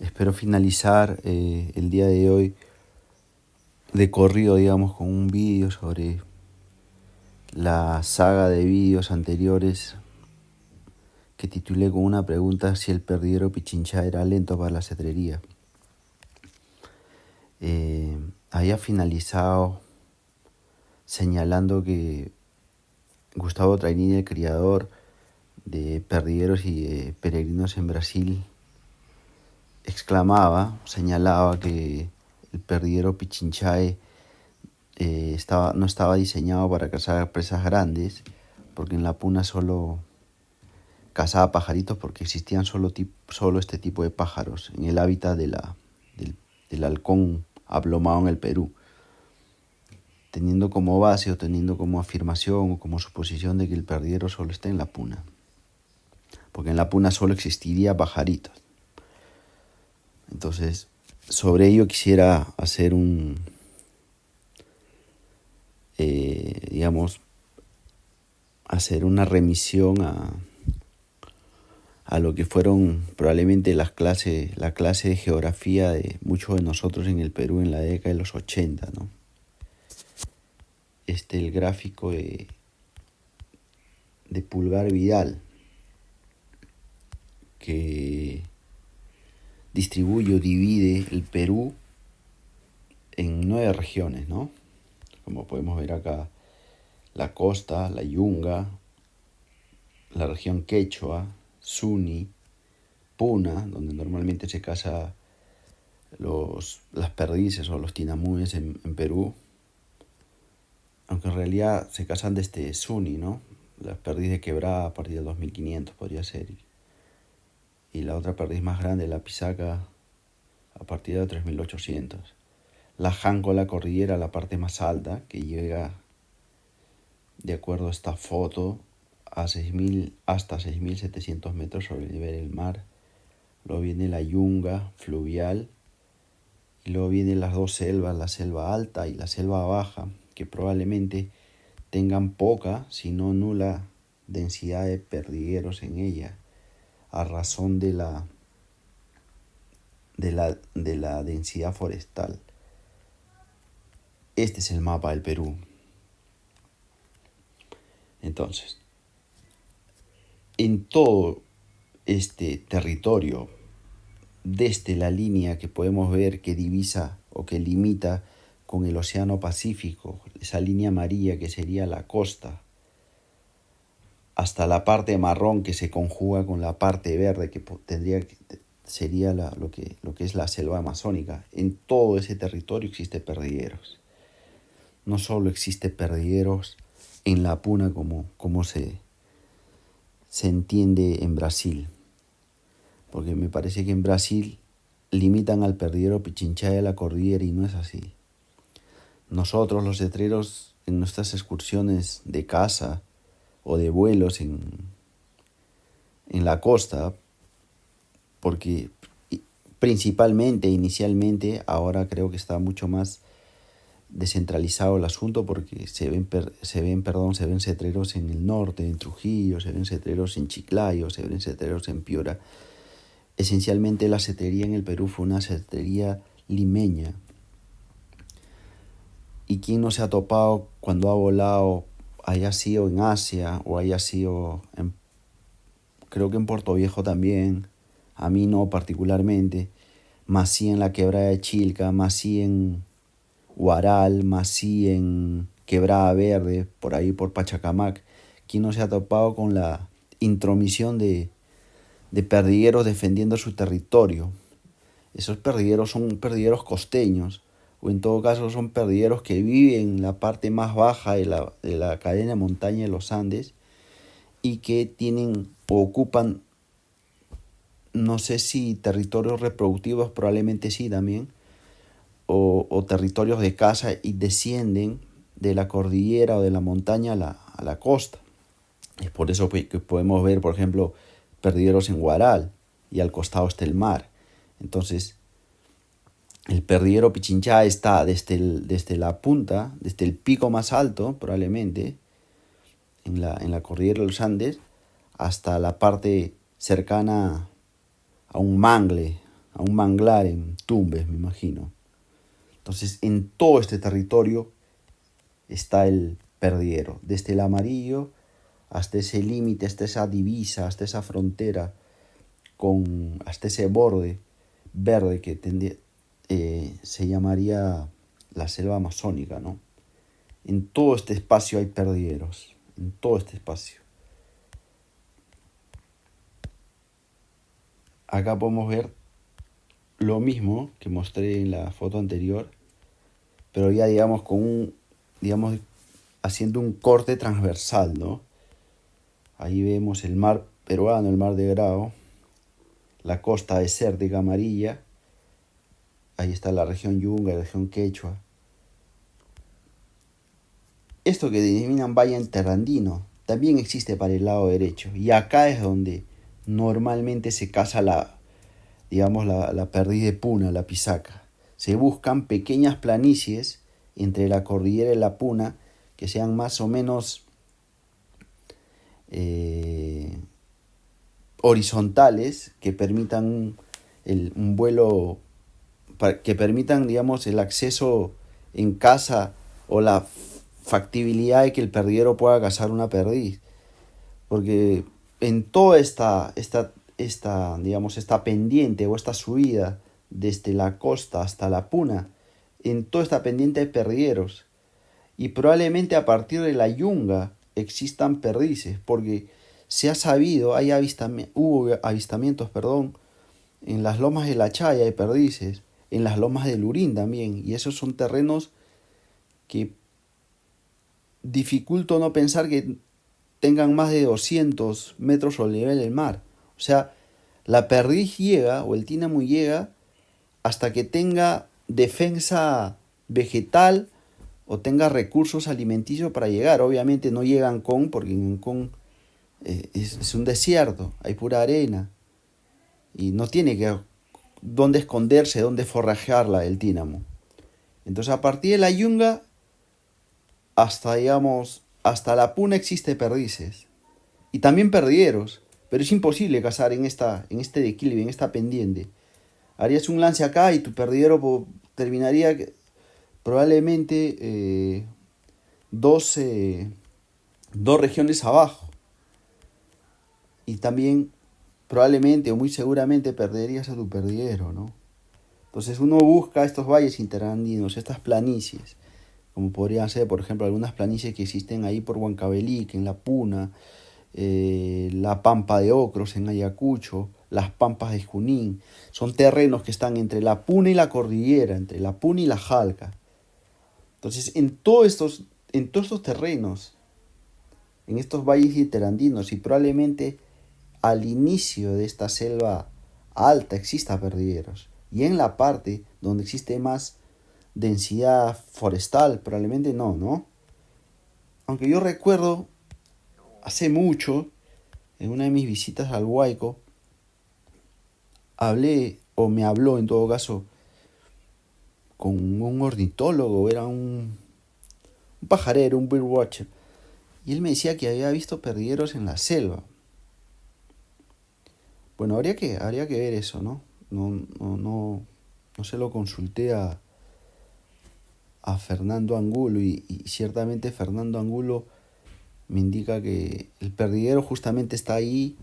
Espero finalizar el día de hoy de corrido, digamos, con un vídeo sobre la saga de vídeos anteriores que titulé con una pregunta si el perdiguero Pichincha era lento para la cetrería. Había finalizado señalando que Gustavo Trainini, el criador de perdigueros y de peregrinos en Brasil, señalaba que el perdiguero Pichinchae no estaba diseñado para cazar presas grandes, porque en la puna solo cazaba pajaritos porque existían solo este tipo de pájaros en el hábitat del halcón aplomado en el Perú, teniendo como base o teniendo como afirmación o como suposición de que el perdiguero solo está en la puna, porque en la puna solo existiría pajaritos. Entonces, sobre ello quisiera hacer hacer una remisión a lo que fueron probablemente la clase de geografía de muchos de nosotros en el Perú en la década de los 80, ¿no? El gráfico de Pulgar Vidal, que distribuye o divide el Perú en 9 regiones, ¿no? Como podemos ver acá, la costa, la yunga, la región quechua, Suni, Puna, donde normalmente se caza las perdices o los tinamúes en Perú, aunque en realidad se cazan desde Suni, ¿no? Las perdiz de Quebrada a partir del 2500 podría ser, y la otra perdiz más grande, la Pisaca, a partir de 3800. La Janco, la cordillera, la parte más alta, que llega, de acuerdo a esta foto, a 6000 hasta 6700 metros sobre el nivel del mar. Luego viene la yunga fluvial, y luego vienen las dos selvas, la selva alta y la selva baja, que probablemente tengan poca, si no nula, densidad de perdigueros en ella, a razón de la densidad forestal. Este es el mapa del Perú. Entonces, en todo este territorio, desde la línea que podemos ver que divisa o que limita con el Océano Pacífico, esa línea amarilla que sería la costa, hasta la parte marrón que se conjuga con la parte verde que sería lo que es la selva amazónica. En todo ese territorio existe perdigueros. No solo existe perdigueros en la puna como se entiende en Brasil, porque me parece que en Brasil limitan al perdiguero Pichincha de la cordillera y no es así. Nosotros los cetreros en nuestras excursiones de caza o de vuelos en la costa, porque principalmente, inicialmente, ahora creo que está mucho más descentralizado el asunto porque se ven cetreros en el norte, en Trujillo, se ven cetreros en Chiclayo, se ven cetreros en Piura. Esencialmente la cetrería en el Perú fue una cetrería limeña. ¿Y quién no se ha topado cuando ha volado, haya sido en Asia o haya sido creo que en Puerto Viejo también, a mí no particularmente, más sí en la Quebrada de Chilca, más sí en Huaral, más sí en Quebrada Verde, por ahí por Pachacamac? ¿Quién no se ha topado con la intromisión de perdigueros defendiendo su territorio? Esos perdigueros son perdigueros costeños, o en todo caso son perdigueros que viven en la parte más baja de la cadena de montaña de los Andes y que tienen o ocupan, no sé si territorios reproductivos, probablemente sí también, o territorios de caza, y descienden de la cordillera o de la montaña a la costa. Es por eso que podemos ver, por ejemplo, perdigueros en Huaral y al costado está el mar. Entonces, el perdiguero Pichincha está desde la punta, desde el pico más alto, probablemente, en la cordillera de los Andes, hasta la parte cercana a un mangle, a un manglar en Tumbes, me imagino. Entonces, en todo este territorio está el Perdiero, desde el Amarillo hasta ese límite, hasta esa divisa, hasta esa frontera, hasta ese borde verde que se llamaría la selva amazónica, ¿no? En todo este espacio hay perdigueros, en todo este espacio. Acá podemos ver lo mismo que mostré en la foto anterior, pero ya digamos digamos, haciendo un corte transversal, ¿no? Ahí vemos el mar peruano, el mar de Grao, la costa desértica amarilla, ahí está la región Yunga, la región Quechua. Esto que denominan valle interandino también existe para el lado derecho, y acá es donde normalmente se caza digamos, la perdiz de Puna, la pisaca. Se buscan pequeñas planicies entre la cordillera y la Puna que sean más o menos horizontales, que permitan un vuelo, que permitan, digamos, el acceso en caza o la factibilidad de que el perdiguero pueda cazar una perdiz. Porque en toda digamos, esta pendiente o esta subida desde la costa hasta la Puna, en toda esta pendiente hay perdigueros. Y probablemente a partir de la Yunga existan perdices, porque se ha sabido, hubo avistamientos, perdón, en las lomas de la Chaya hay perdices, en las lomas de Lurín también, y esos son terrenos que dificulto no pensar que tengan más de 200 metros sobre el nivel del mar. O sea, la perdiz llega, o el tínamo llega, hasta que tenga defensa vegetal o tenga recursos alimenticios para llegar. Obviamente no llega a Ancón, porque en Ancón es un desierto, hay pura arena, y no tiene dónde esconderse, dónde forrajearla el tínamo. Entonces, a partir de la Yunga hasta, digamos, hasta la Puna existe perdices. Y también perdieros, pero es imposible cazar en este declive, en esta pendiente. Harías un lance acá y tu perdiguero terminaría probablemente dos, dos regiones abajo. Y también probablemente o muy seguramente perderías a tu perdiguero, ¿no? Entonces uno busca estos valles interandinos, estas planicies, como podrían ser, por ejemplo, algunas planicies que existen ahí por Huancavelica, en la Puna, la Pampa de Ocros en Ayacucho, las Pampas de Junín. Son terrenos que están entre la Puna y la cordillera, entre la Puna y la Jalca. Entonces, en todos estos terrenos, en estos valles interandinos y probablemente al inicio de esta selva alta exista perdigueros. Y en la parte donde existe más densidad forestal, probablemente no, ¿no? Aunque yo recuerdo hace mucho, en una de mis visitas al Huayco, me habló en todo caso, con un ornitólogo, era un pajarero, un birdwatcher, y él me decía que había visto perdigueros en la selva. Bueno, habría que ver eso, ¿no? No se lo consulté a Fernando Angulo, y ciertamente Fernando Angulo me indica que el perdiguero justamente está ahí,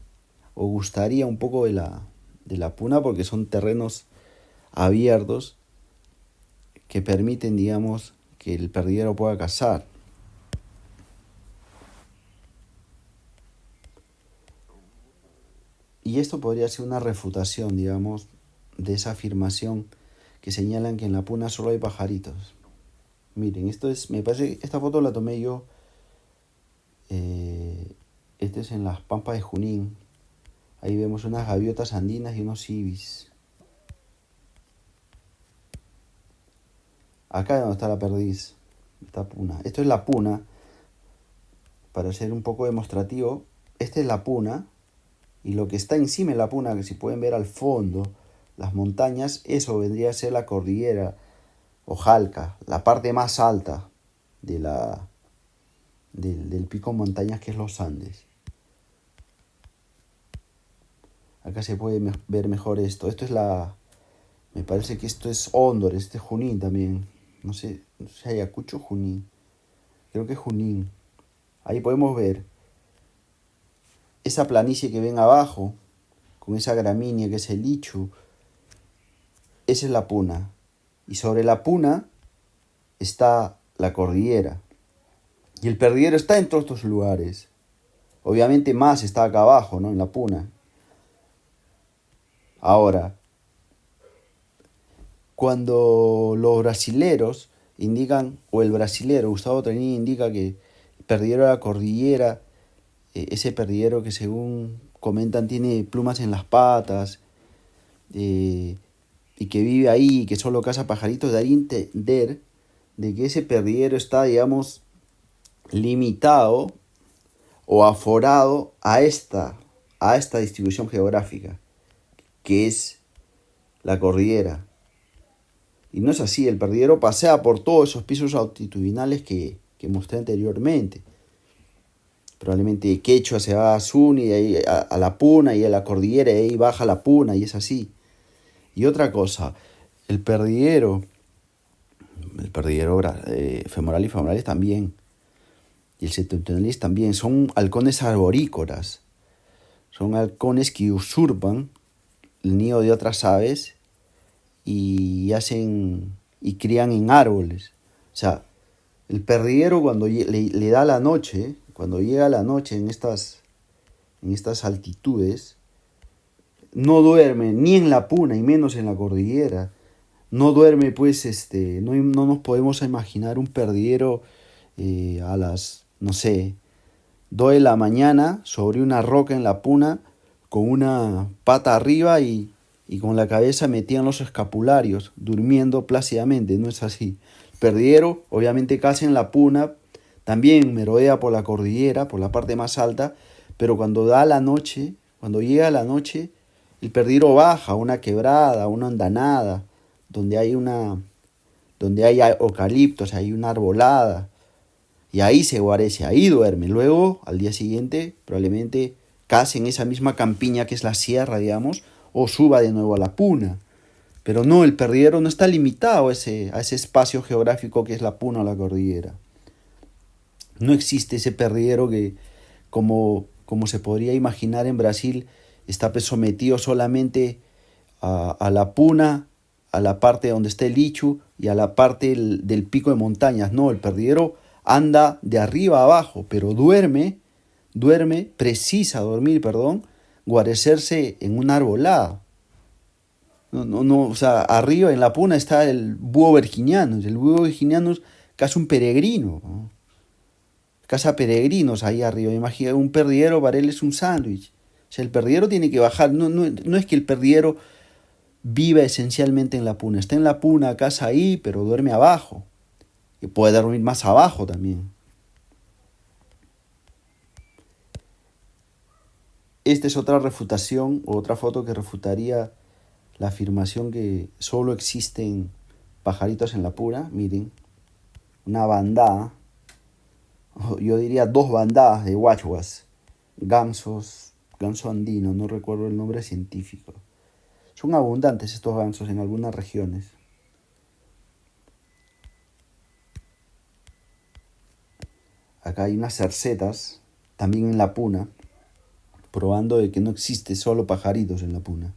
o gustaría un poco de la Puna, porque son terrenos abiertos que permiten, digamos, que el perdiguero pueda cazar. Y esto podría ser una refutación, digamos, de esa afirmación que señalan que en la Puna solo hay pajaritos. Miren, me parece que esta foto la tomé yo, este es en las Pampas de Junín. Ahí vemos unas gaviotas andinas y unos ibis. Acá es donde está la perdiz, esta Puna. Esto es la Puna, para ser un poco demostrativo. Esta es la Puna, y lo que está encima de la Puna, que si pueden ver al fondo, las montañas, eso vendría a ser la cordillera o Jalca, la parte más alta de del pico de montañas, que es los Andes. Acá se puede ver mejor esto. Esto es Me parece que esto es Hóndor, este es Junín también. No sé, Ayacucho o Junín. Creo que es Junín. Ahí podemos ver esa planicie que ven abajo, con esa gramínea que es el lichu. Esa es la puna. Y sobre la puna está la cordillera. Y el perdiguero está en todos estos lugares. Obviamente más está acá abajo, ¿no? En la puna. Ahora, cuando los brasileros indican, o el brasilero Gustavo Trenin indica que el perdiguero de la cordillera, ese perdiguero que según comentan tiene plumas en las patas, eh, y que vive ahí, que solo caza pajaritos, daría a entender de que ese perdiguero está, digamos, limitado o aforado a esta distribución geográfica, que es la cordillera. Y no es así, el perdiguero pasea por todos esos pisos altitudinales que mostré anteriormente. Probablemente de Quechua se va a Zuni, de ahí a la Puna y a la cordillera, y ahí baja la Puna, y es así. Y otra cosa, el perdiguero, femoral y femoralis también, y el septentrionalis también, son halcones arborícolas. Son halcones que usurpan el nido de otras aves y hacen y crían en árboles. O sea, el perdiguero cuando le da la noche, cuando llega la noche en estas altitudes, no duerme ni en la puna y menos en la cordillera. No duerme, pues, no nos podemos imaginar un perdiguero a las, no sé, 2 de la mañana sobre una roca en la puna con una pata arriba y con la cabeza metida en los escapularios, durmiendo plácidamente. No es así. El perdiguero, obviamente, caza en la puna, también merodea por la cordillera, por la parte más alta, pero cuando da la noche, cuando llega la noche, el perdiguero baja a una quebrada, a una andanada, donde hay eucaliptos, hay una arbolada, y ahí se guarece, ahí duerme. Luego, al día siguiente, probablemente case en esa misma campiña que es la sierra, digamos, o suba de nuevo a la puna. Pero no, el perdiguero no está limitado a ese espacio geográfico que es la puna o la cordillera. No existe ese perdiguero que, como se podría imaginar en Brasil, está pues sometido solamente a la puna, a la parte donde está el lichu y a la parte del pico de montañas. No, el perdiguero anda de arriba a abajo, pero precisa dormir, perdón, guarecerse en una arbolada. No, o sea, arriba en la puna está el búho virginianus. El búho virginianus caza un peregrino, ¿no? Caza peregrinos ahí arriba. Imagina, un perdiguero para él es un sándwich. O sea, el perdiguero tiene que bajar. No es que el perdiguero viva esencialmente en la puna. Está en la puna, caza ahí, pero duerme abajo. Y puede dormir más abajo también. Esta es otra refutación o otra foto que refutaría la afirmación que solo existen pajaritos en la puna. Miren, una bandada, yo diría 2 bandadas de guachuas, ganso andino, no recuerdo el nombre científico. Son abundantes estos gansos en algunas regiones. Acá hay unas cercetas, también en la puna, probando de que no existe solo pajaritos en la puna.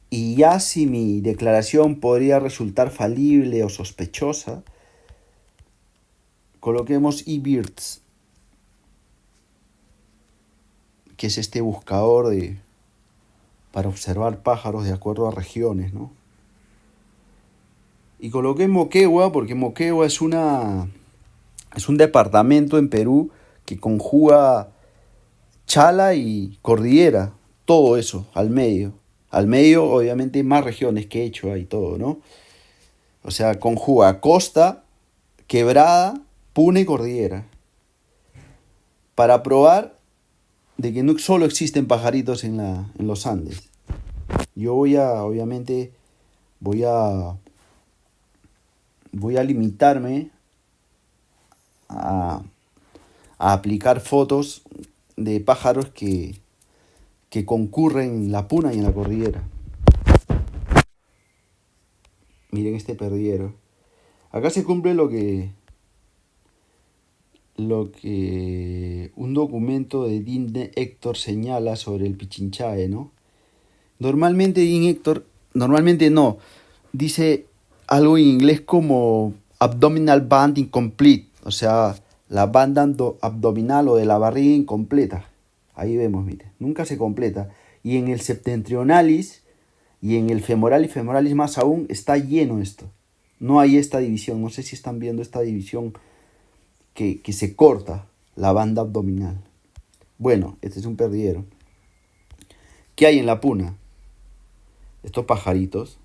Y ya si mi declaración podría resultar falible o sospechosa, coloquemos eBirds, que es este buscador para observar pájaros de acuerdo a regiones, ¿no? Y coloqué Moquegua porque Moquegua es un departamento en Perú que conjuga Chala y Cordillera, todo eso al medio. Al medio, obviamente, más regiones, Quechua y todo, ¿no? O sea, conjuga costa, quebrada, puna y cordillera. Para probar de que no solo existen pajaritos en los Andes. Yo obviamente, voy a, voy a limitarme a, a aplicar fotos de pájaros que concurren en la puna y en la cordillera. Miren este perdiguero. Acá se cumple lo que un documento de Dean Hector señala sobre el Pichinchae, ¿no? Normalmente Dean Hector, normalmente no, dice algo en inglés como abdominal band incomplete, o sea, la banda abdominal o de la barriga incompleta. Ahí vemos, mire, nunca se completa. Y en el septentrionalis y en el femoralis más aún está lleno esto. No hay esta división, no sé si están viendo esta división que se corta la banda abdominal. Bueno, este es un perdiguero. ¿Qué hay en la puna? Estos pajaritos.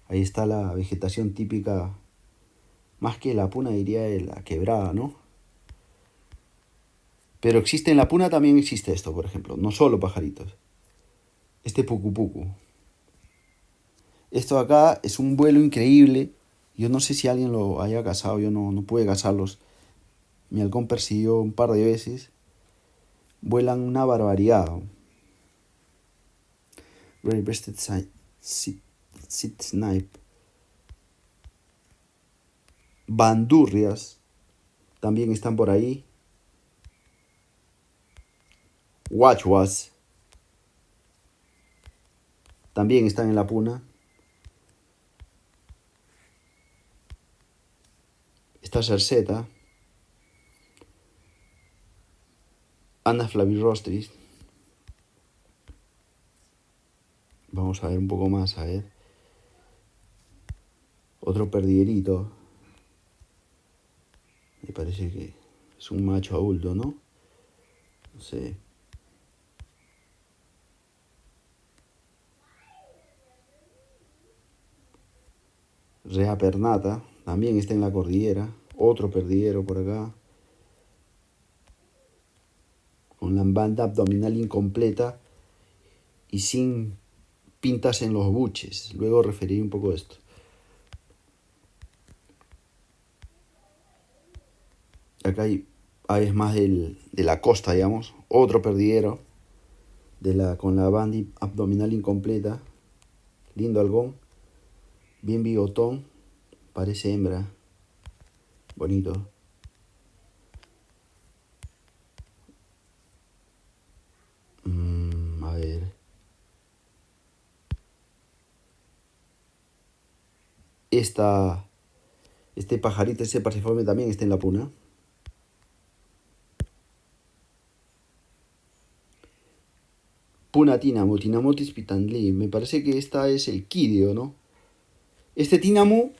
Ahí está la vegetación típica, más que la puna diría de la quebrada, ¿no? Pero existe en la puna, también existe esto, por ejemplo, no solo pajaritos. Este pucu pucu. Esto acá es un vuelo increíble. Yo no sé si alguien lo haya cazado, yo no pude cazarlos. Mi halcón persiguió un par de veces. Vuelan una barbaridad. Red breasted sit snipe. Bandurrias también están por ahí. Guachuas también están en la puna. Esta cerceta, Anna flavirostris. Vamos a ver un poco más, a ver. Otro perdiguerito. Me parece que es un macho adulto, ¿no? No sé. Rea pernata, también está en la cordillera. Otro perdiguero por acá. Con la banda abdominal incompleta y sin pintas en los buches. Luego referiré un poco a esto. Acá hay aves más de la costa, digamos. Otro perdiguero con la banda abdominal incompleta. Lindo halcón. Bien bigotón. Parece hembra. Bonito. A ver. Este pajarito, ese parciforme también está en la puna. Puna tinamu, Tinamotis pitandli. Me parece que esta es el quidio, ¿no? Este tinamu.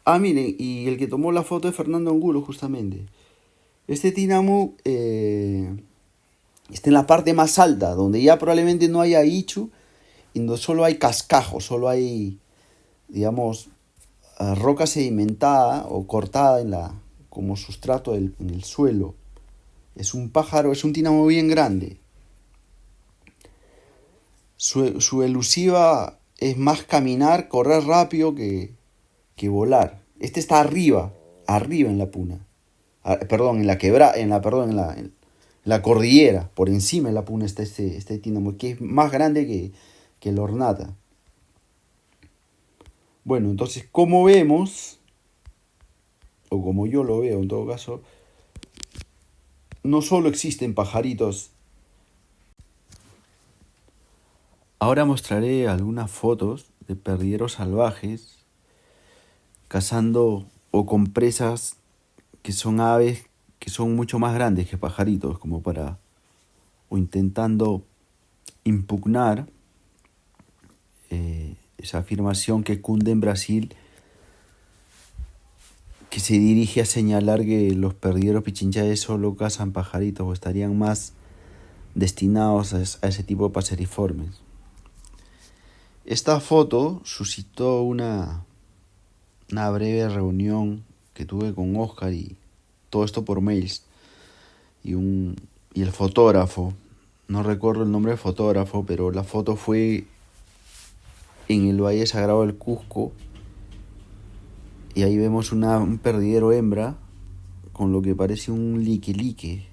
Ah, miren, y el que tomó la foto es Fernando Angulo, justamente. Este tinamu está en la parte más alta, donde ya probablemente no haya ichu, y donde solo hay cascajo, solo hay, digamos, roca sedimentada o cortada como sustrato en el suelo. Es un pájaro, es un tínamo bien grande. Su elusiva es más caminar, correr rápido que volar. Este está arriba en la puna. Perdón, en la quebra, en la cordillera, por encima de la puna está este tínamo, que es más grande que el ornata. Bueno, entonces, como vemos, o como yo lo veo en todo caso, no solo existen pajaritos. Ahora mostraré algunas fotos de perdigueros salvajes cazando o con presas que son aves que son mucho más grandes que pajaritos, como para o intentando impugnar esa afirmación que cunde en Brasil, que se dirige a señalar que los perdigueros pichinchaes solo cazan pajaritos o estarían más destinados a ese tipo de paseriformes. Esta foto suscitó una breve reunión que tuve con Oscar, y todo esto por mails, y el fotógrafo, no recuerdo el nombre del fotógrafo, pero la foto fue en el Valle Sagrado del Cusco, y ahí vemos un perdiguero hembra con lo que parece un lique.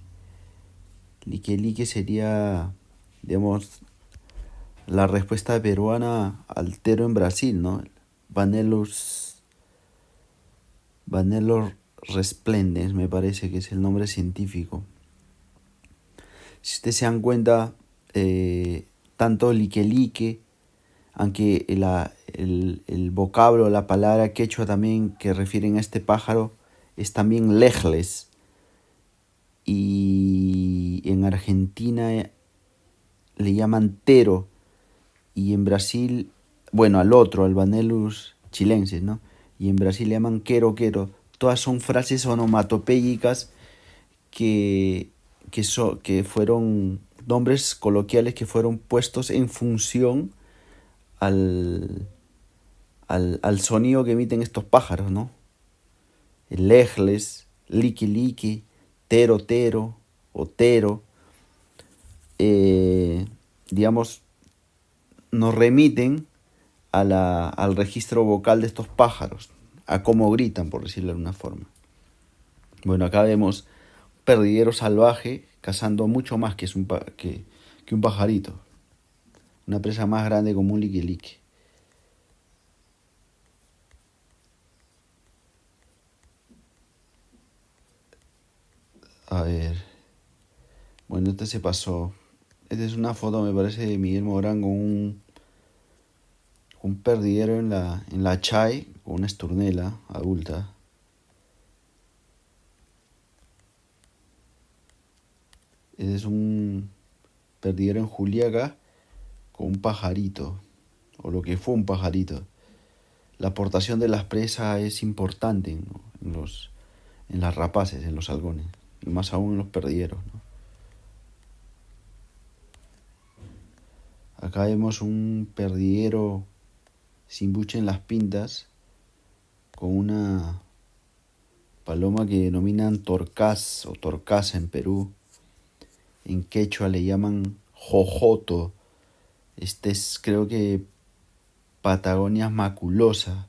Lique sería, digamos, la respuesta peruana al tero en Brasil, ¿no? Vanellus resplendens, me parece que es el nombre científico. Si ustedes se dan cuenta, tanto lique, aunque el vocablo, la palabra quechua también que refieren a este pájaro es también lejles. Y en Argentina le llaman tero. Y en Brasil, bueno, al Vanellus chilensis, ¿no? Y en Brasil le llaman quero. Todas son frases onomatopéyicas que fueron nombres coloquiales que fueron puestos en función al sonido que emiten estos pájaros, ¿no? El lejles, liqui, tero, o tero, digamos, nos remiten al registro vocal de estos pájaros, a cómo gritan, por decirlo de alguna forma. Bueno, acá vemos un perdiguero salvaje cazando mucho más que un pajarito. Una presa más grande como un lique. A ver. Bueno, este se pasó. Esta es una foto, me parece, de Miguel Morán con un perdiguero en la Chay, con una esturnela adulta. Este es un perdiguero en Juliaca con un pajarito, o lo que fue un pajarito. La aportación de las presas es importante, ¿no? en las rapaces, en los halcones, y más aún en los perdigueros, ¿no? Acá vemos un perdiguero sin buche en las pintas, con una paloma que denominan torcaz o torcaza en Perú. En quechua le llaman jojoto. Este es, creo que, Patagonia maculosa.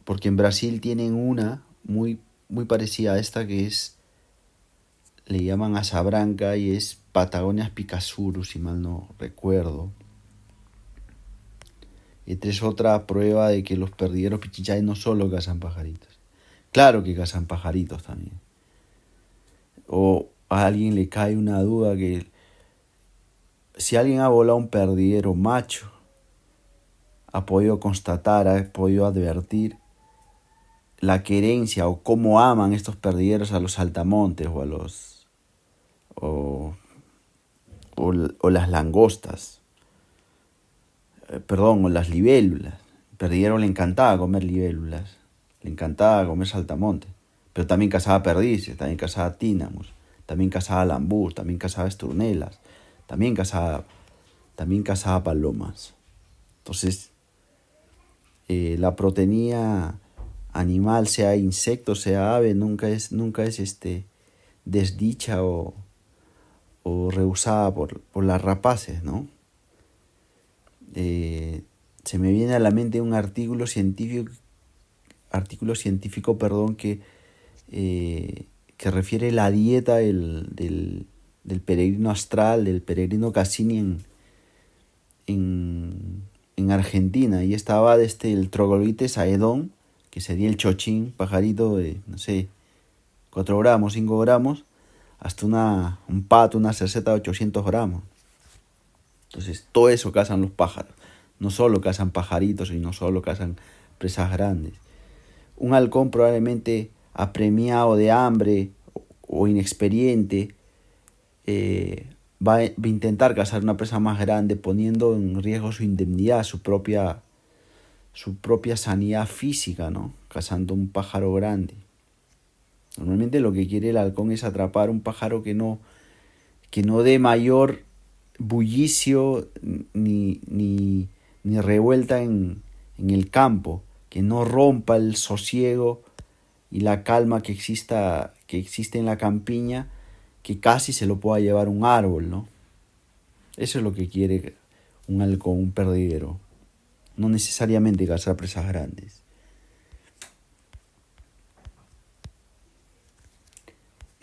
Porque en Brasil tienen una muy parecida a esta que le llaman asa branca y es Patagonia picasuru, si mal no recuerdo. Esta es otra prueba de que los perdigueros pichichay no solo cazan pajaritos. Claro que cazan pajaritos también. O a alguien le cae una duda que si alguien ha volado un perdiguero macho, ha podido constatar, ha podido advertir la querencia o cómo aman estos perdigueros a los saltamontes o a los o las langostas, o las libélulas. El perdiguero le encantaba comer libélulas, le encantaba comer saltamontes, pero también cazaba perdices, también cazaba tínamos, también cazaba lambús, también cazaba esturnelas, también cazaba palomas. Entonces, la proteína animal, sea insecto, sea ave, nunca es desdicha o rehusada por las rapaces, ¿no? Se me viene a la mente un artículo científico, que refiere la dieta del peregrino astral, del peregrino Cassini en Argentina, y estaba desde el Troglodytes aedon, que sería el chochín, pajarito de, no sé, 4 gramos, 5 gramos, hasta un pato, una cerceta de 800 gramos. Entonces, todo eso cazan los pájaros. No solo cazan pajaritos y no solo cazan presas grandes. Un halcón probablemente apremiado de hambre o inexperiente va a intentar cazar una presa más grande, poniendo en riesgo su indemnidad, su propia sanidad física, ¿no? Cazando un pájaro grande. Normalmente lo que quiere el halcón es atrapar un pájaro que no dé mayor bullicio ni revuelta en el campo, que no rompa el sosiego y la calma que existe en la campiña, que casi se lo pueda llevar un árbol, ¿no? Eso es lo que quiere un halcón, un perdiguero. No necesariamente cazar presas grandes.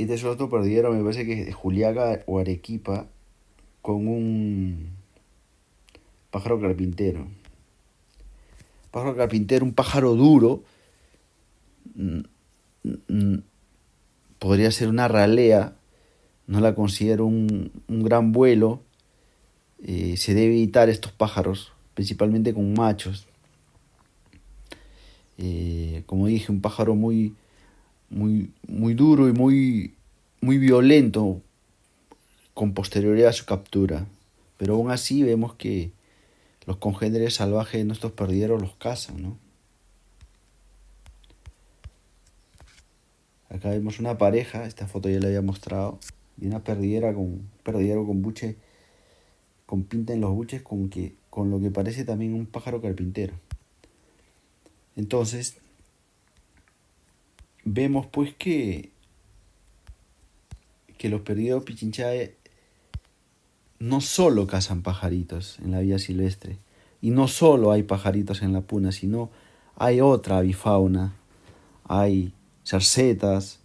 Este es otro perdiguero, me parece que es de Juliaca o Arequipa, con un pájaro carpintero. Pájaro carpintero, un pájaro duro, mm, mm, podría ser una ralea, no la considero un gran vuelo. Se debe evitar estos pájaros, principalmente con machos. Como dije, un pájaro muy duro y muy violento con posterioridad a su captura. Pero aún así vemos que los congéneres salvajes de nuestros perdigueros los cazan, ¿no? Acá vemos una pareja, esta foto ya la había mostrado, y una perdiguera con un perdiguero con buche, con pinta en los buches, con lo que parece también un pájaro carpintero. Entonces, vemos pues que los perdigueros pichinchae no solo cazan pajaritos en la vida silvestre, y no solo hay pajaritos en la puna, sino hay otra avifauna, hay cercetas,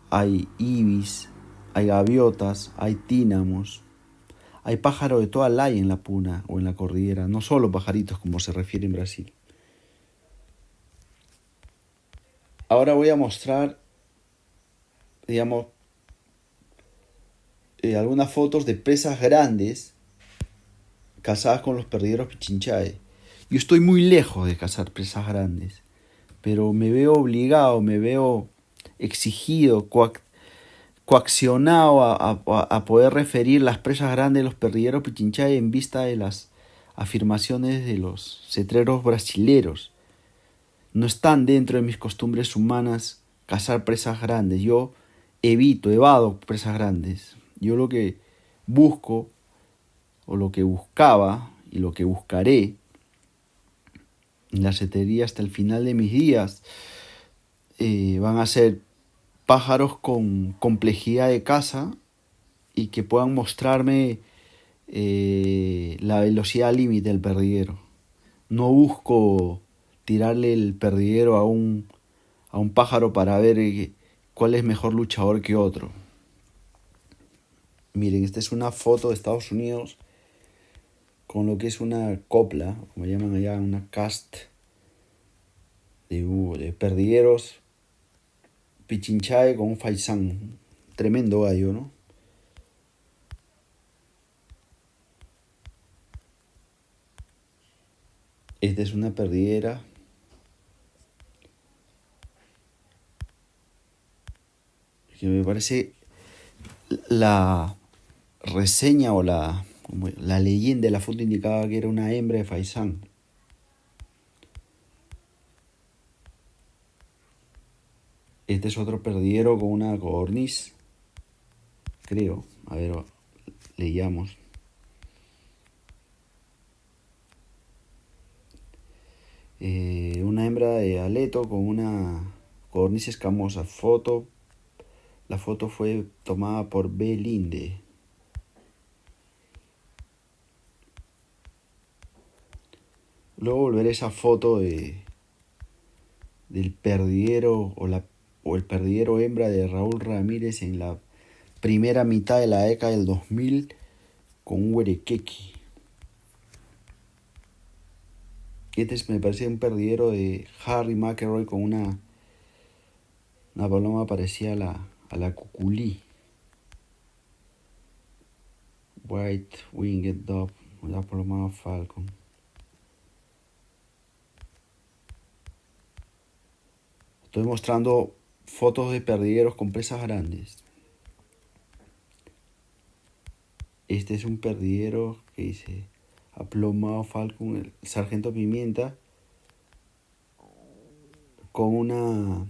hay ibis, hay gaviotas, hay tínamos, hay pájaros de toda la en la puna o en la cordillera, no solo pajaritos como se refiere en Brasil. Ahora voy a mostrar, digamos, algunas fotos de presas grandes cazadas con los perdigueros pichinchae. Yo estoy muy lejos de cazar presas grandes, pero me veo obligado, me veo exigido, coaccionado a poder referir las presas grandes de los perdigueros pichinchae en vista de las afirmaciones de los cetreros brasileros. No están dentro de mis costumbres humanas cazar presas grandes. Yo evado presas grandes. Yo lo que busco, o lo que buscaba, y lo que buscaré en la cetrería hasta el final de mis días, van a ser pájaros con complejidad de caza y que puedan mostrarme la velocidad límite del perdiguero. No busco tirarle el perdiguero a un pájaro para ver cuál es mejor luchador que otro. Miren, esta es una foto de Estados Unidos con lo que es una copla, como llaman allá, una cast de perdigueros pichinchae con un faisán. Tremendo gallo, ¿no? Esta es una perdiguera que me parece la reseña o la leyenda de la foto indicaba que era una hembra de faisán. Este es otro perdiguero con una codorniz, creo. A ver, leíamos. Una hembra de aleto con una codorniz escamosa. La foto fue tomada por B. Linde. Luego volveré esa foto del perdiguero o el perdiguero hembra de Raúl Ramírez en la primera mitad de la década del 2000 con un huerequequi. Me parece un perdiguero de Harry McElroy con una paloma parecida a la cuculí. White Winged Dove, una paloma falcon. Estoy mostrando fotos de perdigueros con presas grandes. Este es un perdiguero que dice aplomado falcon, el sargento pimienta, con una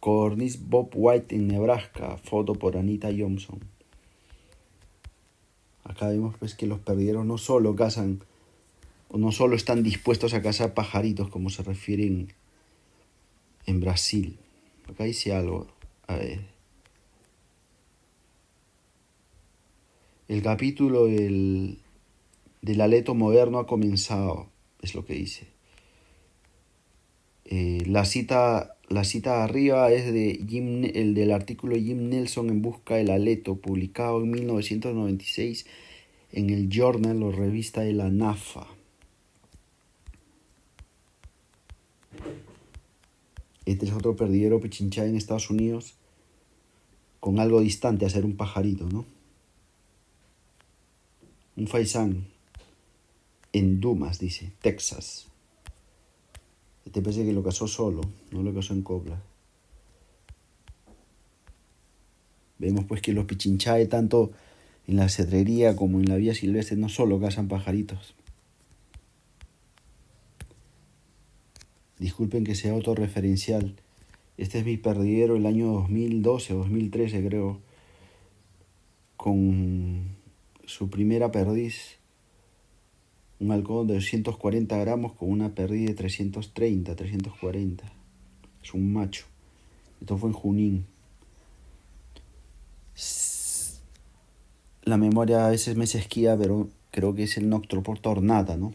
codorniz Bob White en Nebraska, foto por Anita Johnson. Acá vemos pues que los perdigueros no solo cazan, o no solo están dispuestos a cazar pajaritos como se refieren en Brasil. Acá dice algo, a ver. El capítulo del aleto moderno ha comenzado, es lo que dice. La cita La cita de arriba es el del artículo Jim Nelson en busca del aleto, publicado en 1996 en el Journal o revista de la NAFA. Este es otro perdiguero pichinchá en Estados Unidos, con algo distante a ser un pajarito, ¿no? Un faisán en Dumas, dice, Texas. Este parece que lo cazó solo, no lo cazó en copla. Vemos pues que los pichinchae, tanto en la cetrería como en la vía silvestre, no solo cazan pajaritos. Disculpen que sea autorreferencial. Este es mi perdiguero el año 2012 o 2013, creo, con su primera perdiz. Un halcón de 240 gramos con una perdiz de 330, 340. Es un macho. Esto fue en Junín. La memoria a veces me se esquía, pero creo que es el Noctroporta ornata, ¿no?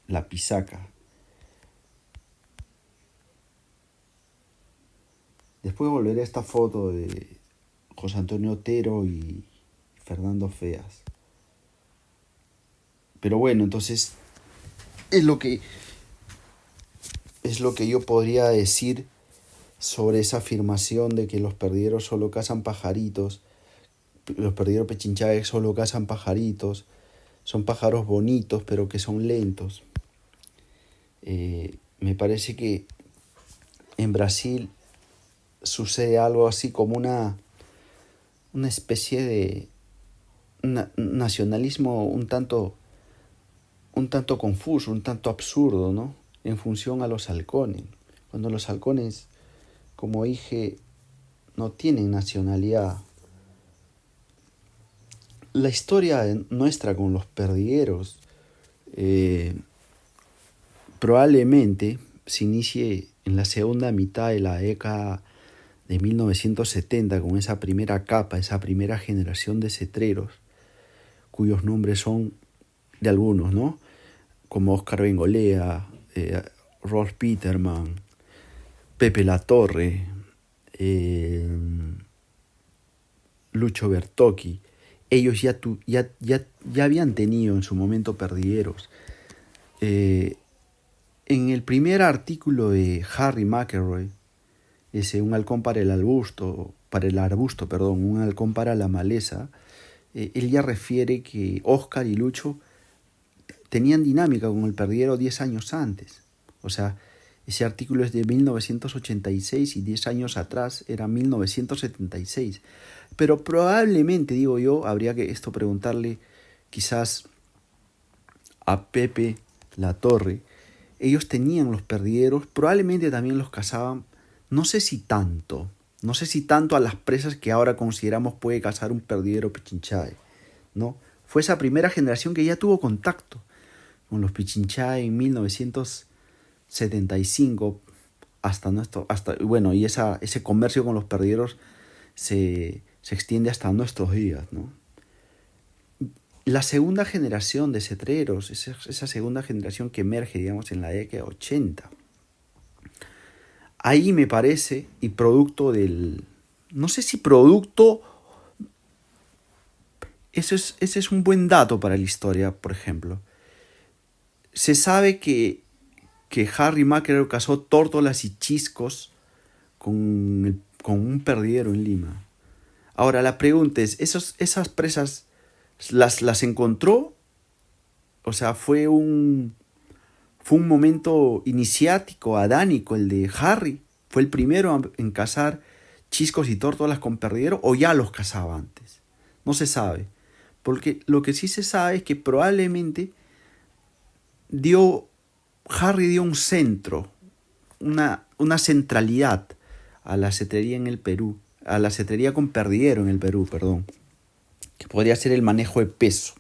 La pisaca. Después volveré a esta foto de José Antonio Otero y Fernando Feas. Pero bueno, entonces es lo que yo podría decir sobre esa afirmación de que los perdigueros solo cazan pajaritos. Los perdigueros pechinchaes solo cazan pajaritos. Son pájaros bonitos, pero que son lentos. Me parece que en Brasil sucede algo así como una especie de nacionalismo un tanto confuso, un tanto absurdo, ¿no? En función a los halcones. Cuando los halcones, como dije, no tienen nacionalidad. La historia nuestra con los perdigueros probablemente se inicie en la segunda mitad de la década de 1970 con esa primera capa, esa primera generación de cetreros, cuyos nombres son de algunos, ¿no? Como Oscar Bengolea, Rolf Peterman, Pepe Latorre, Lucho Bertocchi. Ellos ya habían tenido en su momento perdigueros. En el primer artículo de Harry McElroy, un halcón para el arbusto, un halcón para la maleza, él ya refiere que Oscar y Lucho tenían dinámica con el perdiguero 10 años antes. O sea, ese artículo es de 1986 y 10 años atrás era 1976. Pero probablemente, digo yo, habría que preguntarle quizás a Pepe Latorre. Ellos tenían los perdigueros, probablemente también los cazaban, no sé si tanto a las presas que ahora consideramos puede cazar un perdiguero pichinchae, ¿no? Fue esa primera generación que ya tuvo contacto con los pichinchae en 1975 y ese comercio con los perdigueros se extiende hasta nuestros días, ¿no? La segunda generación de cetreros, esa segunda generación que emerge, digamos, en la década de 80. Ahí me parece, y producto del... No sé si producto... Ese es un buen dato para la historia, por ejemplo. Se sabe que Harry McElroy cazó tórtolas y chiscos con un perdiguero en Lima. Ahora, la pregunta es, ¿esas presas las encontró? O sea, fue un momento iniciático, adánico, el de Harry. Fue el primero en cazar chiscos y tórtolas con perdiguero, o ya los cazaba antes. No se sabe. Porque lo que sí se sabe es que probablemente Harry dio un centro, una centralidad a la cetrería en el Perú, a la cetrería con perdiguero en el Perú, perdón, que podría ser el manejo de peso.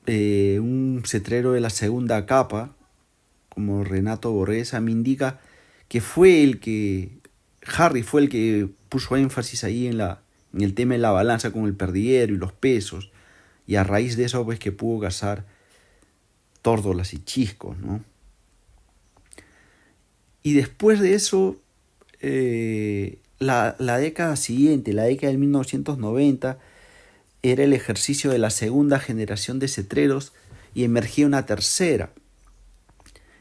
Un cetrero de la segunda capa, como Renato Borresa, me indica que Harry fue el que puso énfasis ahí en el tema de la balanza con el perdiguero y los pesos, y a raíz de eso pues que pudo cazar tórtolas y chiscos, ¿no? Y después de eso, la década siguiente, la década de 1990, era el ejercicio de la segunda generación de cetreros y emergía una tercera.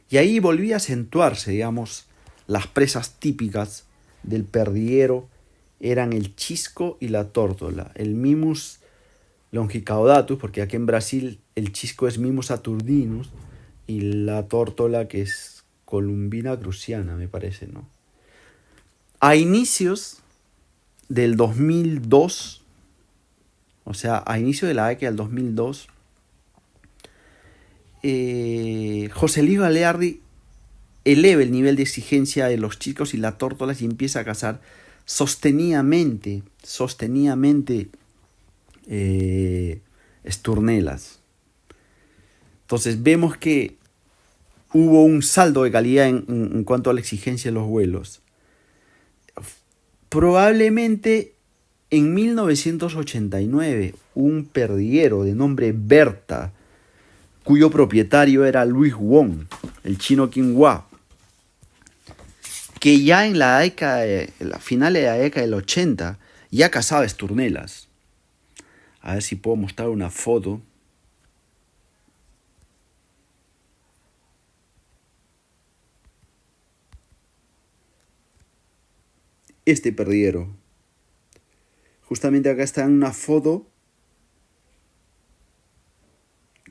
Y ahí volvía a acentuarse, digamos, las presas típicas del perdiguero eran el chisco y la tórtola, el Mimus longicaudatus, porque aquí en Brasil el chisco es Mimus saturnus y la tórtola que es Columbina cruciana, me parece, ¿no? A inicios del 2002, o sea, a inicio de la década del 2002, José Luis Galeardi eleva el nivel de exigencia de los chicos y las tórtolas y empieza a cazar sostenidamente esturnelas. Entonces vemos que hubo un saldo de calidad en cuanto a la exigencia de los vuelos. Probablemente en 1989 un perdiguero de nombre Berta, cuyo propietario era Luis Wong, el chino Qinghua, que ya en la finales de la década del 80 ya cazaba esturnelas. A ver si puedo mostrar una foto. Este perdiguero. Justamente acá está en una foto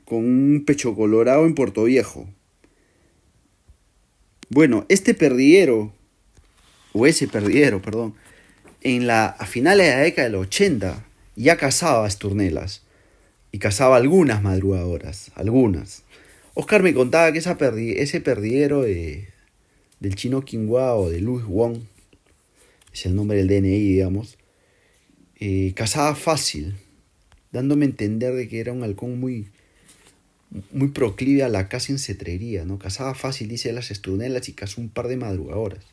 con un pecho colorado en Puerto Viejo. Bueno, este perdiguero, o ese perdiguero, perdón, a finales de la década del 80 ya cazaba esturnelas. Y cazaba algunas madrugadoras, algunas. Oscar me contaba que ese perdiguero del chino Qinghua o de Louis Wong, es el nombre del DNI, digamos, cazaba fácil, dándome a entender de que era un halcón muy proclive a la caza en cetrería, ¿no? Cazaba fácil, dice, las esturnelas y cazó un par de madrugadoras.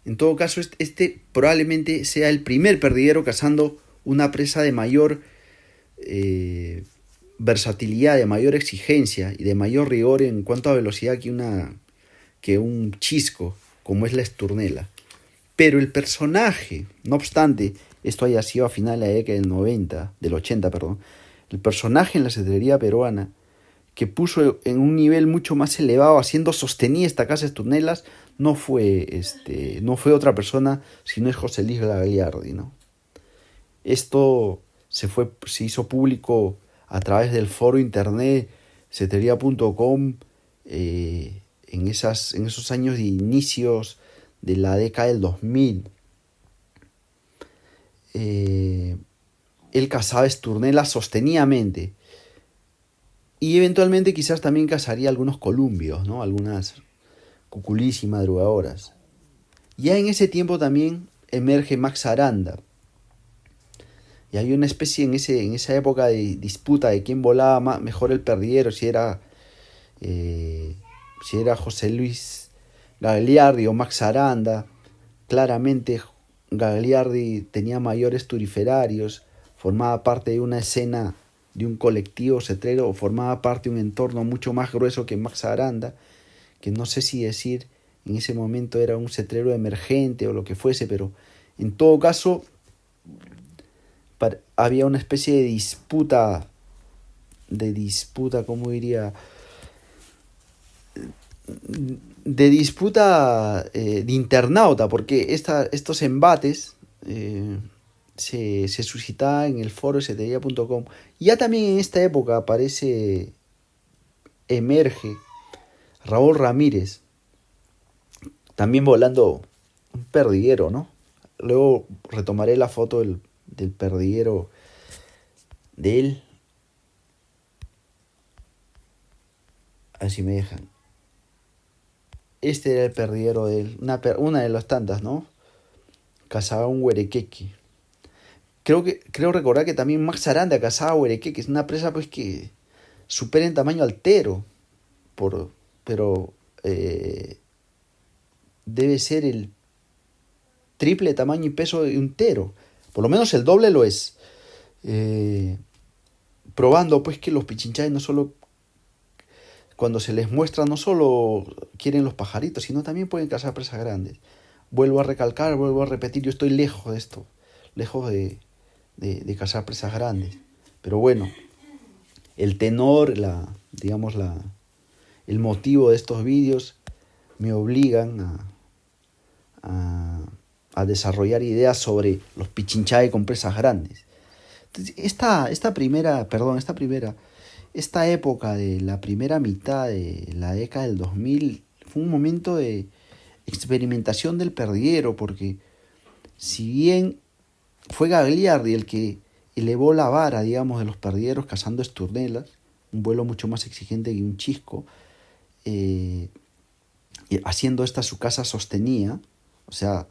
En todo caso, este probablemente sea el primer perdiguero cazando una presa de mayor versatilidad, de mayor exigencia y de mayor rigor en cuanto a velocidad que un chisco, como es la esturnela. Pero el personaje, no obstante, esto haya sido a finales de la década del 80, perdón, el personaje en la cetrería peruana que puso en un nivel mucho más elevado, haciendo sostenida esta caza de esturnelas, no fue otra persona, sino es José Luis Gagliardi, ¿no? Esto se hizo público a través del foro internet cetrería.com en esos años de inicios de la década del 2000. Él cazaba esturnelas sostenidamente y eventualmente quizás también cazaría algunos columbios, ¿no? Algunas cuculís y madrugadoras. Ya en ese tiempo también emerge Max Aranda. Y hay una especie en esa época de disputa de quién volaba mejor el perdiguero, si era José Luis Gagliardi o Max Aranda. Claramente Gagliardi tenía mayores turiferarios, formaba parte de una escena de un colectivo cetrero, o formaba parte de un entorno mucho más grueso que Max Aranda, que no sé si decir en ese momento era un cetrero emergente o lo que fuese, pero en todo caso había una especie de disputa, ¿cómo diría? De disputa de internauta, porque estos embates se suscitaban en el foro cetrería.com. Ya también en esta época emerge Raúl Ramírez, también volando un perdiguero, ¿no? Luego retomaré la foto del perdiguero de él. Así me dejan. Este era el perdiguero de él, una de las tantas, ¿no? Cazaba un huerequeque. Creo recordar que también Max Aranda cazaba huerequeque. Es una presa pues que supera en tamaño altero. Pero debe ser el triple tamaño y peso de un tero. Por lo menos el doble lo es. Probando pues que los pichinchales no solo, cuando se les muestra, no solo quieren los pajaritos, sino también pueden cazar presas grandes. Vuelvo a recalcar, vuelvo a repetir, yo estoy lejos de esto, lejos de cazar presas grandes. Pero bueno, el tenor, el motivo de estos vídeos me obligan a, a desarrollar ideas sobre los pichinchae con presas grandes. Entonces, esta época de la primera mitad de la década del 2000 fue un momento de experimentación del perdiguero, porque si bien fue Gagliardi el que elevó la vara, digamos, de los perdigueros cazando esturnelas, un vuelo mucho más exigente que un chisco, y haciendo esta su casa sostenía, o sea,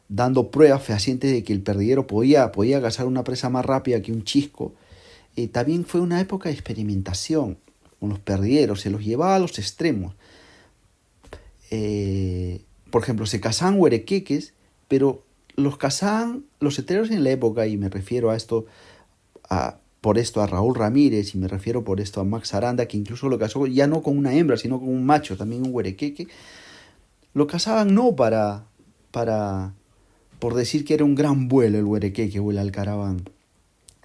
dando pruebas fehacientes de que el perdiguero podía cazar una presa más rápida que un chisco. También fue una época de experimentación con los perdigueros, se los llevaba a los extremos. Por ejemplo, se cazaban huerequeques, pero los cazaban los setreros en la época, y me refiero a esto, por esto a Raúl Ramírez, y me refiero por esto a Max Aranda, que incluso lo cazó ya no con una hembra, sino con un macho, también un huerequeque. Lo cazaban no por decir que era un gran vuelo el huerequeque o el alcaraván.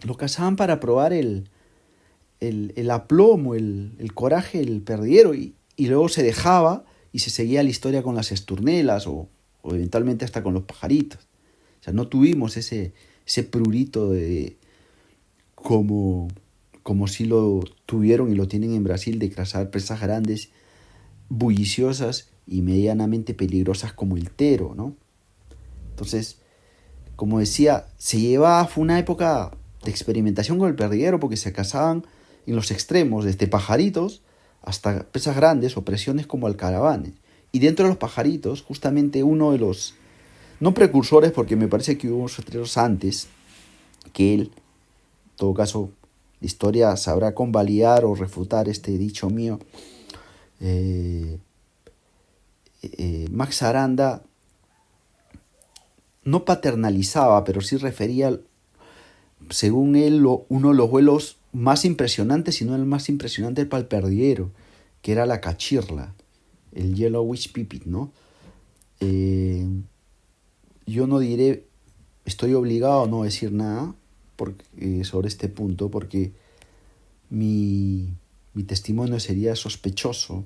Lo cazaban para probar el aplomo, el coraje del perdiguero, y luego se dejaba y se seguía la historia con las esturnelas o eventualmente hasta con los pajaritos. O sea, no tuvimos ese prurito de como si lo tuvieron y lo tienen en Brasil, de cazar presas grandes, bulliciosas y medianamente peligrosas como el tero, ¿no? Entonces, como decía, fue una época de experimentación con el perdiguero, porque se cazaban en los extremos, desde pajaritos hasta presas grandes o presiones como alcaravanes. Y dentro de los pajaritos, justamente uno de los, no precursores, porque me parece que hubo otros antes que él, en todo caso, la historia sabrá convalidar o refutar este dicho mío, Max Aranda no paternalizaba, pero sí refería, según él, uno de los vuelos más impresionantes, si no el más impresionante para el perdiguero, que era la cachirla, el Yellowish Pipit, ¿no? Yo no diré, estoy obligado a no decir nada sobre este punto, porque mi testimonio sería sospechoso,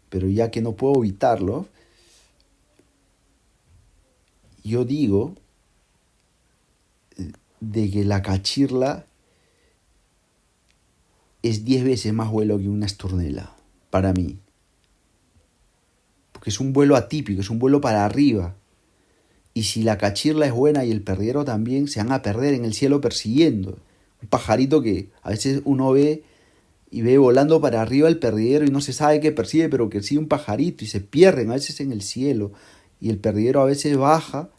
pero ya que no puedo evitarlo, yo digo de que la cachirla es 10 veces más vuelo que una esturnela, para mí. Porque es un vuelo atípico, es un vuelo para arriba. Y si la cachirla es buena y el perdiguero también, se van a perder en el cielo persiguiendo. Un pajarito que a veces uno ve y ve volando para arriba el perdiguero y no se sabe qué persigue, pero que sigue un pajarito, y se pierden a veces en el cielo. Y el perdiguero a veces baja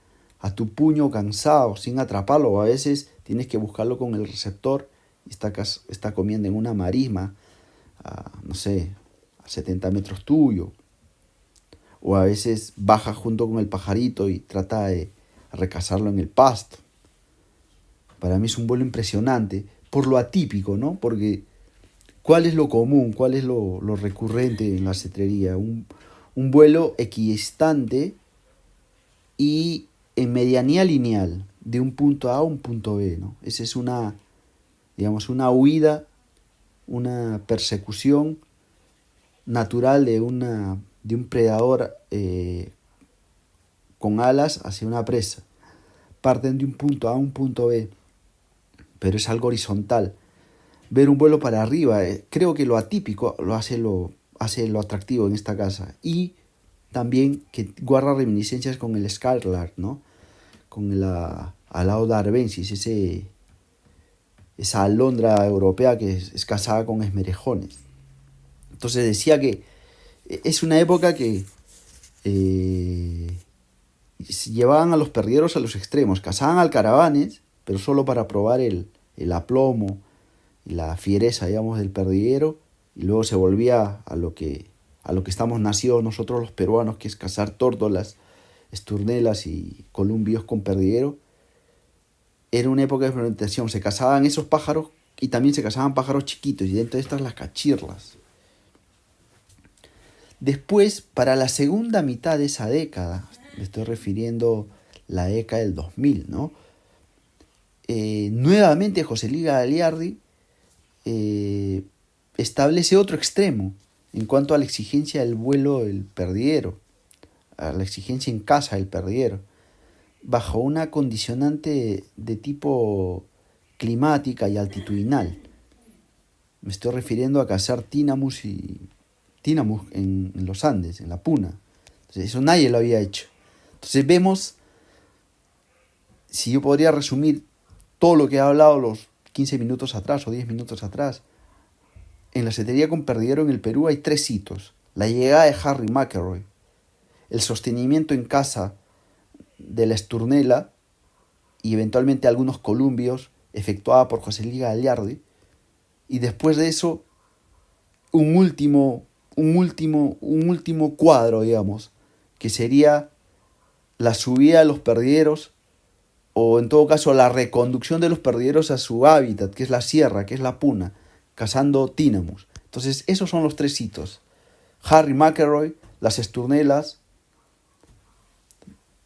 a tu puño cansado, sin atraparlo, o a veces tienes que buscarlo con el receptor y está comiendo en una marisma, no sé, a 70 metros tuyo. O a veces baja junto con el pajarito y trata de recazarlo en el pasto. Para mí es un vuelo impresionante, por lo atípico, ¿no? Porque ¿cuál es lo común? ¿Cuál es lo recurrente en la cetrería? Un vuelo equidistante y en medianía lineal, de un punto A a un punto B, ¿no? Esa es una huida, una persecución natural de un predador con alas hacia una presa. Parten de un punto A a un punto B, pero es algo horizontal. Ver un vuelo para arriba, creo que lo atípico hace lo atractivo en esta casa. Y también que guarda reminiscencias con el Skylark, ¿no? Con la Alauda arvensis, esa alondra europea que es cazada con esmerejones. Entonces decía que es una época que llevaban a los perdigueros a los extremos, cazaban alcaravanes, pero solo para probar el aplomo y la fiereza, digamos, del perdiguero, y luego se volvía a lo que estamos nacidos nosotros los peruanos, que es cazar tórtolas, esturnelas y columbios con perdiguero. Era una época de experimentación, se cazaban esos pájaros y también se cazaban pájaros chiquitos, y dentro de estas las cachirlas. Después, para la segunda mitad de esa década, me estoy refiriendo a la década del 2000, ¿no? Nuevamente José Luis Gagliardi eh, establece otro extremo en cuanto a la exigencia del vuelo del perdiguero, a la exigencia en casa del perdiguero, bajo una condicionante de tipo climática y altitudinal. Me estoy refiriendo a cazar tinamus en los Andes, en la Puna. Entonces, eso nadie lo había hecho. Entonces vemos, si yo podría resumir todo lo que he hablado los 15 minutos atrás o 10 minutos atrás, en la setería con perdiguero en el Perú hay 3 hitos. La llegada de Harry McElroy, el sostenimiento en casa de la Esturnela y eventualmente algunos columbios efectuada por José Luis Gagliardi, y después de eso un último cuadro, digamos, que sería la subida de los perdigueros, o en todo caso la reconducción de los perdigueros a su hábitat, que es la sierra, que es la Puna, cazando tínamus. Entonces, esos son los 3 hitos. Harry McElroy, las esturnelas,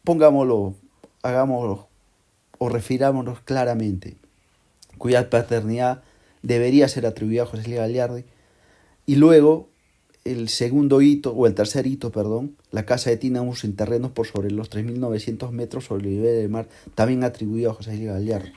pongámoslo, hagámoslo o refirámonos claramente, cuya paternidad debería ser atribuida a José Luis Gagliardi. Y luego, el segundo hito, o el tercer hito, perdón, la caza de tínamus en terrenos por sobre los 3.900 metros sobre el nivel del mar, también atribuido a José Luis Gagliardi.